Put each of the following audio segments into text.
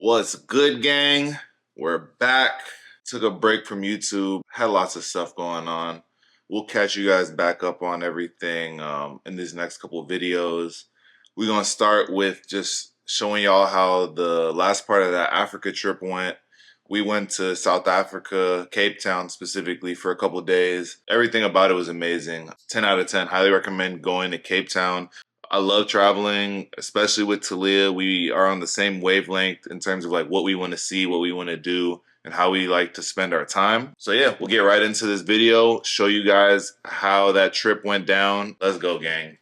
What's good, gang? We're back. Took a break from YouTube. Had lots of stuff going on. We'll catch you guys back up on everything in these next couple of videos. We're going to start with just showing y'all how the last part of that Africa trip went. We went to South Africa, Cape Town specifically, for a couple of days. Everything about it was amazing. 10 out of 10. Highly recommend going to Cape Town. I love traveling, especially with Talia. We are on the same wavelength in terms of like what we want to see, what we want to do, and how we like to spend our time. So yeah, we'll get right into this video, show you guys how that trip went down. Let's go, gang.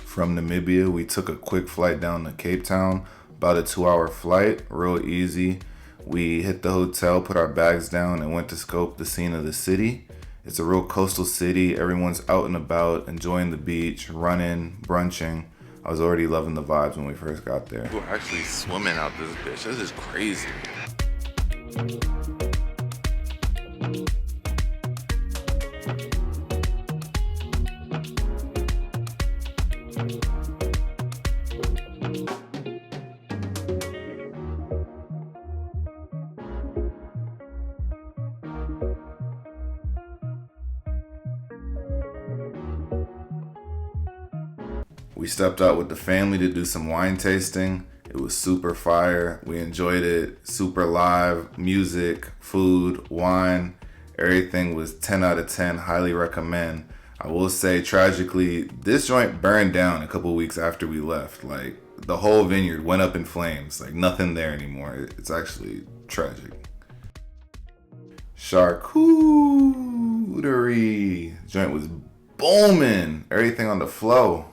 From Namibia, we took a quick flight down to Cape Town, about a 2-hour flight, real easy. We hit the hotel, put our bags down, and went to scope the scene of the city. It's a real coastal city. Everyone's out and about, enjoying the beach, running, brunching. I was already loving the vibes when we first got there. We're actually swimming out this bitch. This is crazy. We stepped out with the family to do some wine tasting. It was super fire. We enjoyed it. Super live, music, food, wine. Everything was 10 out of 10. Highly recommend. I will say, tragically, this joint burned down a couple weeks after we left. Like, the whole vineyard went up in flames. Like, nothing there anymore. It's actually tragic. Charcuterie. Joint was booming. Everything on the flow.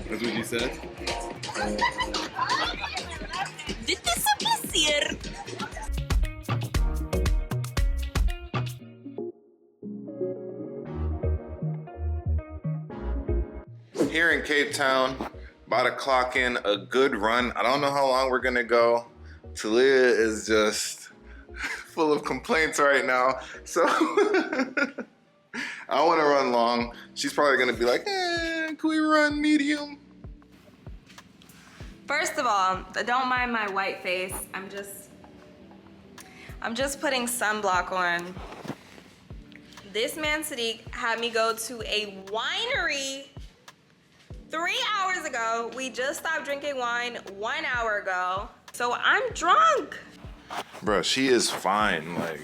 That's what you said? Dit is een plezier. Here in Cape Town, about to clock in a good run. I don't know how long we're gonna go. Talia is just full of complaints right now. So I don't wanna run long. She's probably gonna be like, can we run medium? First of all, don't mind my white face. I'm just putting sunblock on. This man Sadiq had me go to a winery 3 hours ago. We just stopped drinking wine 1 hour ago. So I'm drunk. Bro, she is fine. Like,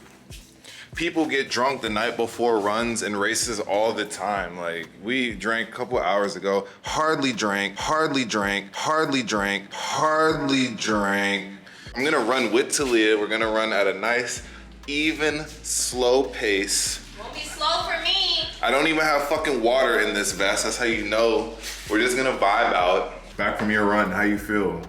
people get drunk the night before runs and races all the time. Like, we drank a couple hours ago, hardly drank. I'm gonna run with Talia. We're gonna run at a nice, even, slow pace. Won't be slow for me. I don't even have fucking water in this vest. That's how you know. We're just gonna vibe out. Back from your run, how you feel?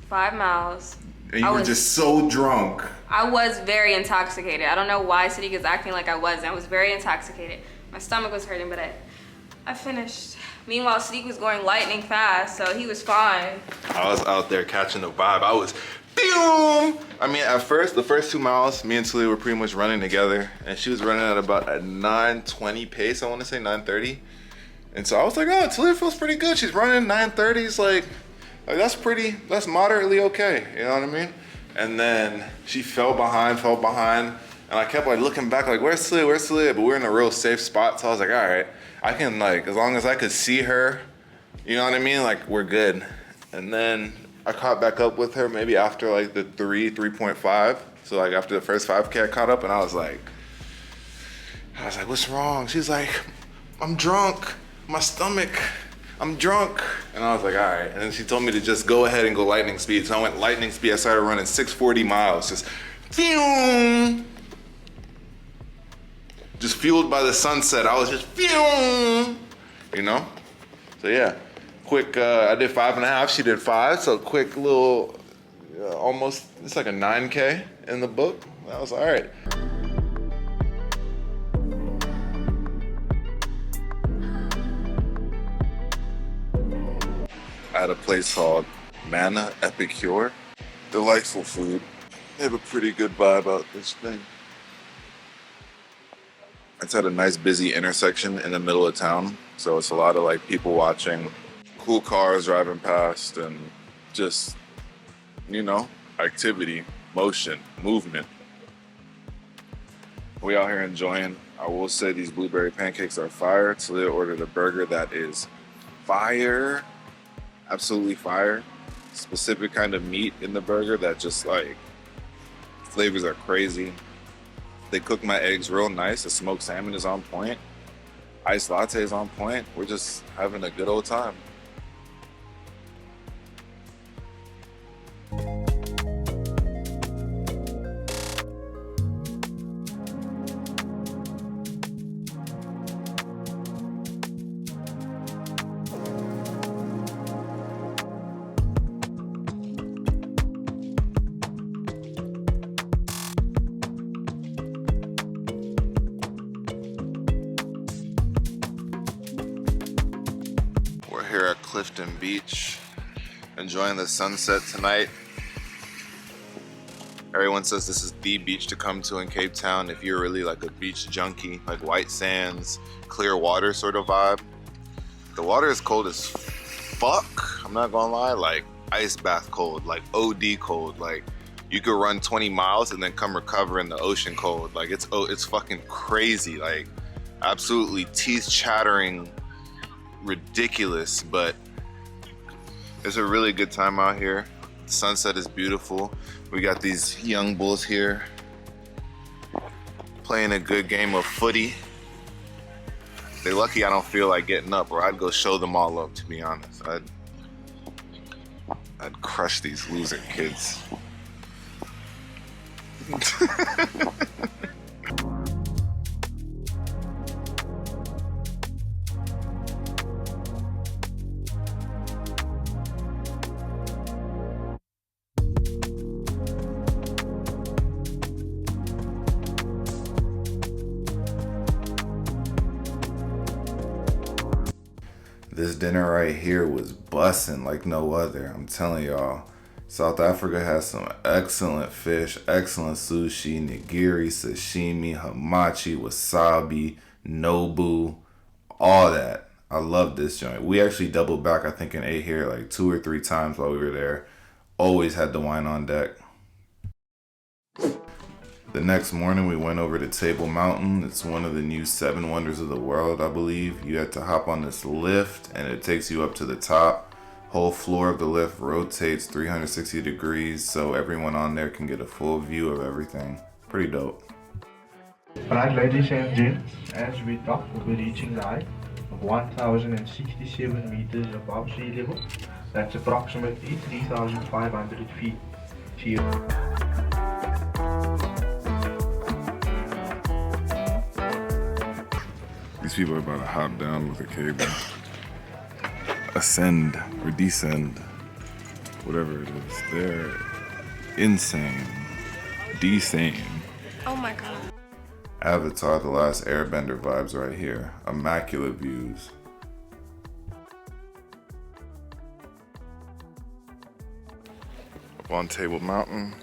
5 miles. And you were just so drunk. I was very intoxicated. I don't know why Sadiq is acting like I wasn't. I was very intoxicated. My stomach was hurting, but I finished. Meanwhile, Sadiq was going lightning fast, so he was fine. I was out there catching the vibe. I was, boom! I mean, at first, the first 2 miles, me and Talia were pretty much running together, and she was running at about a 9:20 pace, I wanna say 9:30. And so I was like, oh, Talia feels pretty good. She's running 9:30s, like that's moderately okay, you know what I mean? And then she fell behind, and I kept like looking back like, where's Talia? But we're in a real safe spot, so I was like, all right, I can, like, as long as I could see her, you know what I mean? Like, we're good. And then I caught back up with her maybe after like the 3.5. So like after the first 5K I caught up, and I was like, what's wrong? She's like, I'm drunk, my stomach. I'm drunk. And I was like, all right. And then she told me to just go ahead and go lightning speed. So I went lightning speed. I started running 640 miles, just phew. just fueled by the sunset. I was just phew, you know? So yeah, quick, I did 5.5, she did 5. So quick little, almost, it's like a 9K in the book. That was all right. At a place called Mana Epicure. Delightful food. They have a pretty good vibe out this thing. It's at a nice busy intersection in the middle of town. So it's a lot of like people watching, cool cars driving past, and just, you know, activity, motion, movement. We out here enjoying. I will say these blueberry pancakes are fire. Talia ordered a burger that is fire. Absolutely fire. Specific kind of meat in the burger that just like, flavors are crazy. They cook my eggs real nice. The smoked salmon is on point. Iced latte is on point. We're just having a good old time. Here at Clifton Beach, enjoying the sunset tonight. Everyone says this is the beach to come to in Cape Town if you're really like a beach junkie, like white sands, clear water sort of vibe. The water is cold as fuck, I'm not gonna lie, like ice bath cold, like OD cold. Like you could run 20 miles and then come recover in the ocean cold. Like it's fucking crazy, like absolutely teeth chattering, ridiculous, but it's a really good time out here. The sunset is beautiful. We got these young bulls here playing a good game of footy. They're lucky I don't feel like getting up, or I'd go show them all up, to be honest. I'd crush these loser kids. This dinner right here was bussin' like no other. I'm telling y'all, South Africa has some excellent fish, excellent sushi, nigiri, sashimi, hamachi, wasabi, nobu, all that. I love this joint. We actually doubled back, I think, and ate here like 2 or 3 times while we were there. Always had the wine on deck. The next morning we went over to Table Mountain. It's one of the new 7 wonders of the world, I believe. You had to hop on this lift and it takes you up to the top. Whole floor of the lift rotates 360 degrees so everyone on there can get a full view of everything. Pretty dope. Right, ladies and gents, as we talk, we'll be reaching the height of 1,067 meters above sea level. That's approximately 3,500 feet. These people are about to hop down with a cable. Ascend or descend, whatever it is. They're insane. Desane. Oh my god. Avatar: The Last Airbender vibes right here. Immaculate views. Up on Table Mountain,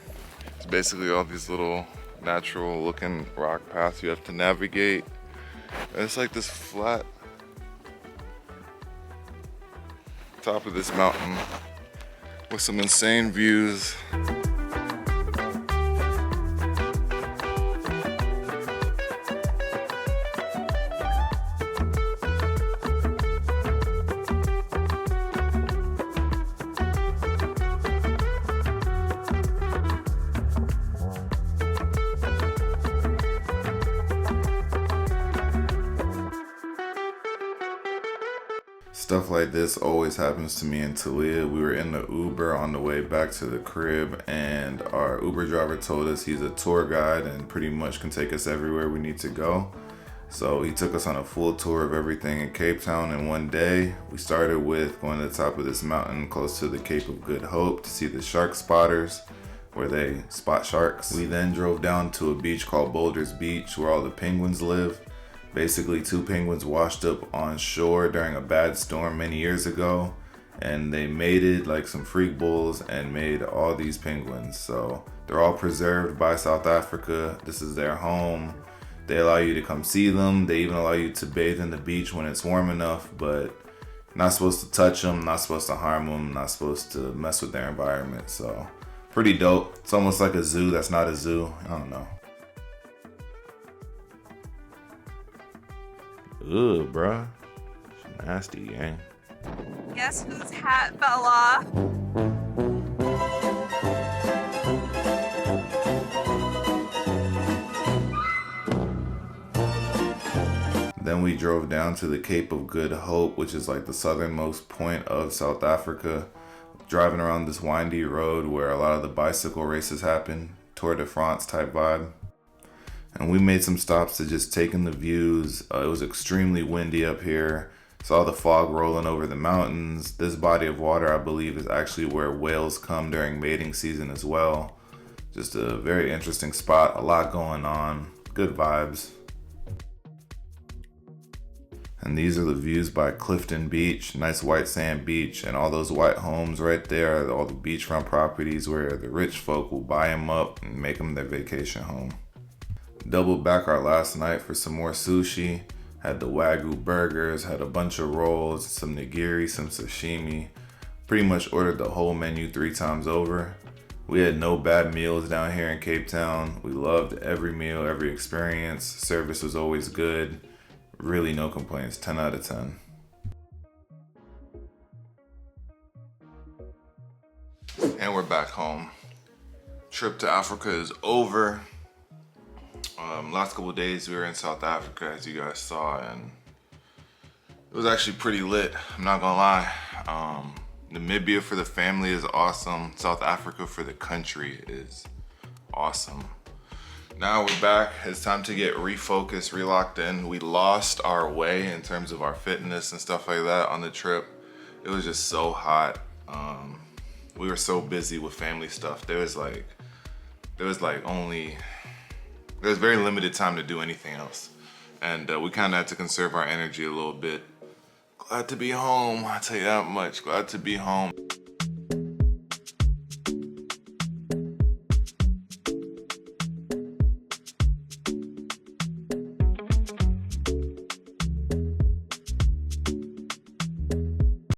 it's basically all these little natural looking rock paths you have to navigate. And it's like this flat top of this mountain with some insane views. Stuff like this always happens to me and Talia. We were in the Uber on the way back to the crib, and our Uber driver told us he's a tour guide and pretty much can take us everywhere we need to go. So he took us on a full tour of everything in Cape Town in one day. We started with going to the top of this mountain close to the Cape of Good Hope to see the shark spotters, where they spot sharks. We then drove down to a beach called Boulder's Beach where all the penguins live. Basically 2 penguins washed up on shore during a bad storm many years ago, and they mated like some freak bulls and made all these penguins. So they're all preserved by South Africa. This is their home. They allow you to come see them. They even allow you to bathe in the beach when it's warm enough, but you're not supposed to touch them, not supposed to harm them, not supposed to mess with their environment. So pretty dope. It's almost like a zoo that's not a zoo. I don't know. Ugh, bruh. It's nasty, gang. Guess whose hat fell off? Then we drove down to the Cape of Good Hope, which is like the southernmost point of South Africa. Driving around this windy road where a lot of the bicycle races happen, Tour de France type vibe. And we made some stops to just take in the views. It was extremely windy up here. Saw the fog rolling over the mountains. This body of water, I believe, is actually where whales come during mating season as well. Just a very interesting spot, a lot going on, good vibes. And these are the views by Clifton Beach, nice white sand beach, and all those white homes right there, all the beachfront properties where the rich folk will buy them up and make them their vacation home. Doubled back our last night for some more sushi. Had the Wagyu burgers, had a bunch of rolls, some nigiri, some sashimi. Pretty much ordered the whole menu 3 times over. We had no bad meals down here in Cape Town. We loved every meal, every experience. Service was always good. Really no complaints, 10 out of 10. And we're back home. Trip to Africa is over. Last couple of days we were in South Africa, as you guys saw, and it was actually pretty lit, I'm not gonna lie. Namibia for the family is awesome. South Africa for the country is awesome. Now we're back. It's time to get refocused, relocked in. We lost our way in terms of our fitness and stuff like that on the trip. It was just so hot. We were so busy with family stuff. There was very limited time to do anything else. And we kind of had to conserve our energy a little bit. Glad to be home, I'll tell you that much. Glad to be home.